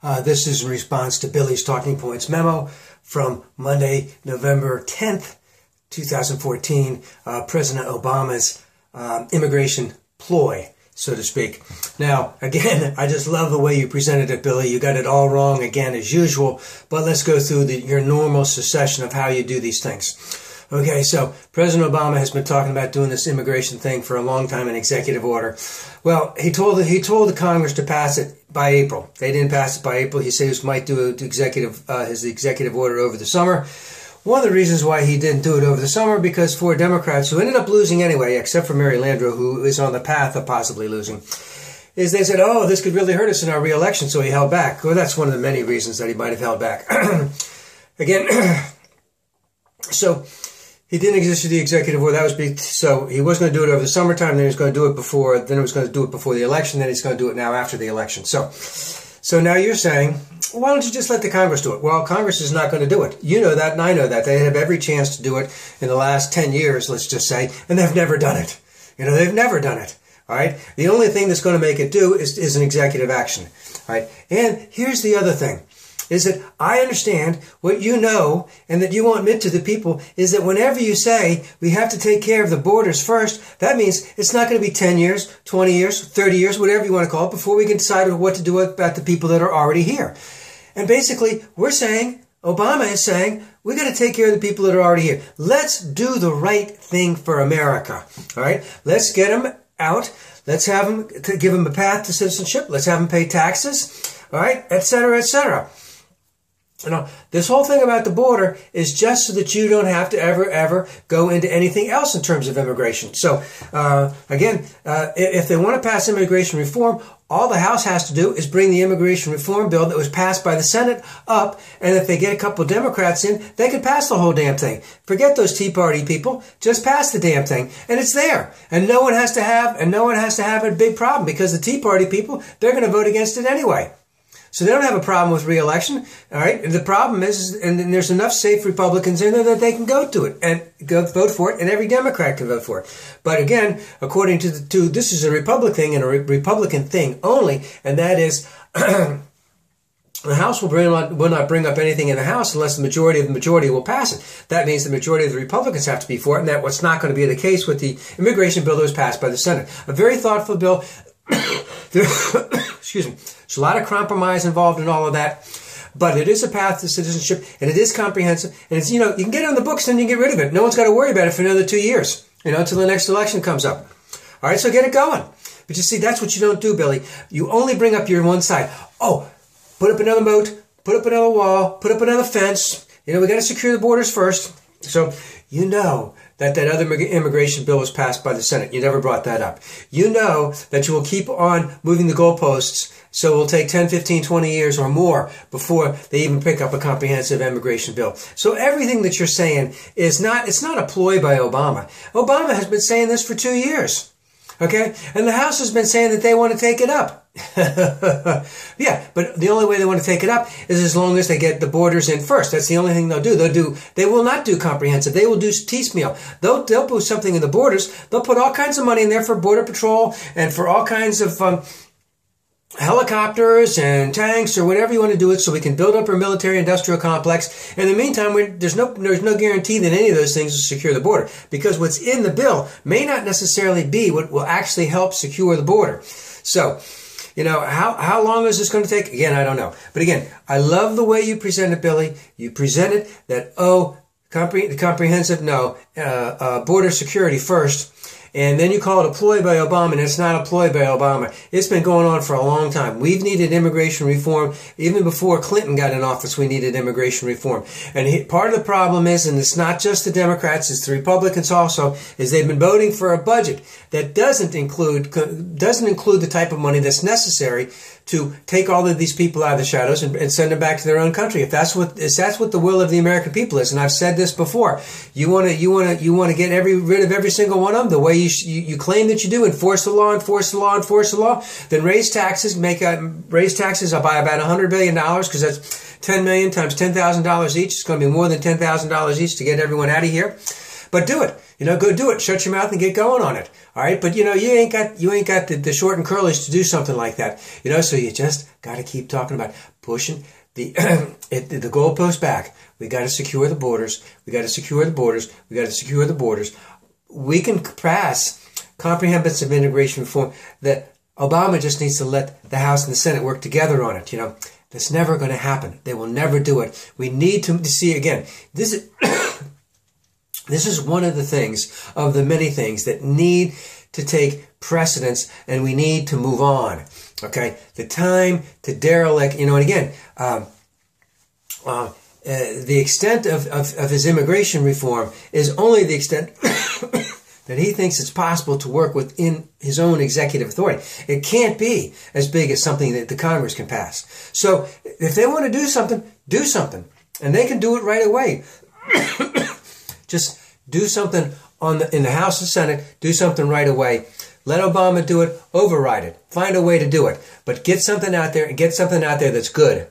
This is in response to Billy's Talking Points memo from Monday, November 10th, 2014, President Obama's immigration ploy, so to speak. Now, again, I just love the way you presented it, Billy. You got it all wrong again, as usual, but let's go through your normal succession of how you do these things. Okay, so President Obama has been talking about doing this immigration thing for a long time in executive order. Well, he told the Congress to pass it by April. They didn't pass it by April. He said he might do his executive order over the summer. One of the reasons why he didn't do it over the summer, because four Democrats who ended up losing anyway, except for Mary Landrieu, who is on the path of possibly losing, is they said, oh, this could really hurt us in our re-election, so he held back. Well, that's one of the many reasons that he might have held back. Again, so he didn't issue the executive order. So he was going to do it over the summertime. Then he was going to do it before. Then he was going to do it before the election. Then he's going to do it now after the election. So now you're saying, why don't you just let the Congress do it? Well, Congress is not going to do it. You know that, and I know that. They have every chance to do it in the last 10 years, let's just say, and they've never done it. You know, they've never done it. All right. The only thing that's going to make it do is an executive action. All right. And here's the other thing. Is that I understand what you know and that you won't admit to the people is that whenever you say we have to take care of the borders first, that means it's not going to be 10 years, 20 years, 30 years, whatever you want to call it, before we can decide what to do about the people that are already here. And basically, Obama is saying, we got to take care of the people that are already here. Let's do the right thing for America. All right? Let's get them out. Let's have them, give them a path to citizenship. Let's have them pay taxes. All right? Et cetera, et cetera. You know, this whole thing about the border is just so that you don't have to ever go into anything else in terms of immigration. So, again, if they want to pass immigration reform, all the House has to do is bring the immigration reform bill that was passed by the Senate up, and if they get a couple of Democrats in, they can pass the whole damn thing. Forget those Tea Party people. Just pass the damn thing, and it's there. And no one has to have a big problem, because the Tea Party people, they're going to vote against it anyway. So they don't have a problem with re-election, all right? And the problem is, and there's enough safe Republicans in there that they can go to it and go vote for it, and every Democrat can vote for it. But again, according to this is a Republican thing and a Republican thing only, and that is the House will not bring up anything in the House unless the majority will pass it. That means the majority of the Republicans have to be for it, and that's what's not going to be the case with the immigration bill that was passed by the Senate. A very thoughtful bill. Excuse me. There's a lot of compromise involved in all of that, but it is a path to citizenship, and it is comprehensive, and it's, you know, you can get it on the books and you can get rid of it. No one's got to worry about it for another 2 years, you know, until the next election comes up. All right, so get it going. But you see, that's what you don't do, Billy. You only bring up your one side. Oh, put up another moat, put up another wall, put up another fence. You know, we got to secure the borders first. So you know that other immigration bill was passed by the Senate. You never brought that up. You know that you will keep on moving the goalposts, so it will take 10, 15, 20 years or more before they even pick up a comprehensive immigration bill. So everything that you're saying is it's not a ploy by Obama. Obama has been saying this for 2 years. Okay? And the House has been saying that they want to take it up. Yeah, but the only way they want to take it up is as long as they get the borders in first. That's the only thing they'll do. They will not do comprehensive. They will do piecemeal. They'll put something in the borders. They'll put all kinds of money in there for Border Patrol and for all kinds of helicopters and tanks or whatever you want to do it, so we can build up our military-industrial complex. In the meantime, there's no guarantee that any of those things will secure the border, because what's in the bill may not necessarily be what will actually help secure the border. So, you know, how long is this going to take? Again, I don't know. But again, I love the way you present it, Billy. You presented that, comprehensive, border security first. And then you call it a ploy by Obama, and it's not a ploy by Obama. It's been going on for a long time. We've needed immigration reform. Even before Clinton got in office, we needed immigration reform. And part of the problem is, and it's not just the Democrats, it's the Republicans also, is they've been voting for a budget that doesn't include the type of money that's necessary to take all of these people out of the shadows and send them back to their own country. If that's what the will of the American people is, and I've said this before, you want to get rid of every single one of them the way you claim that you do, enforce the law, then raise taxes by about $100 billion, because that's $10 million times $10,000 each. It's going to be more than $10,000 each to get everyone out of here. But do it. Go do it. Shut your mouth and get going on it. All right. But you ain't got the short and curlies to do something like that. So you just got to keep talking about pushing the goalpost back. We got to secure the borders. We got to secure the borders. We got to secure the borders. We can pass comprehensive immigration reform. That Obama just needs to let the House and the Senate work together on it. That's never going to happen. They will never do it. We need to see again. This is this is one of the things of the many things that need to take precedence, and we need to move on. Okay, the time to derelict. And again, the extent of his immigration reform is only the extent that he thinks it's possible to work within his own executive authority. It can't be as big as something that the Congress can pass. So if they want to do something, do something. And they can do it right away. Just do something in the House and Senate, do something right away. Let Obama do it, override it. Find a way to do it. But get something out there, and get something out there that's good.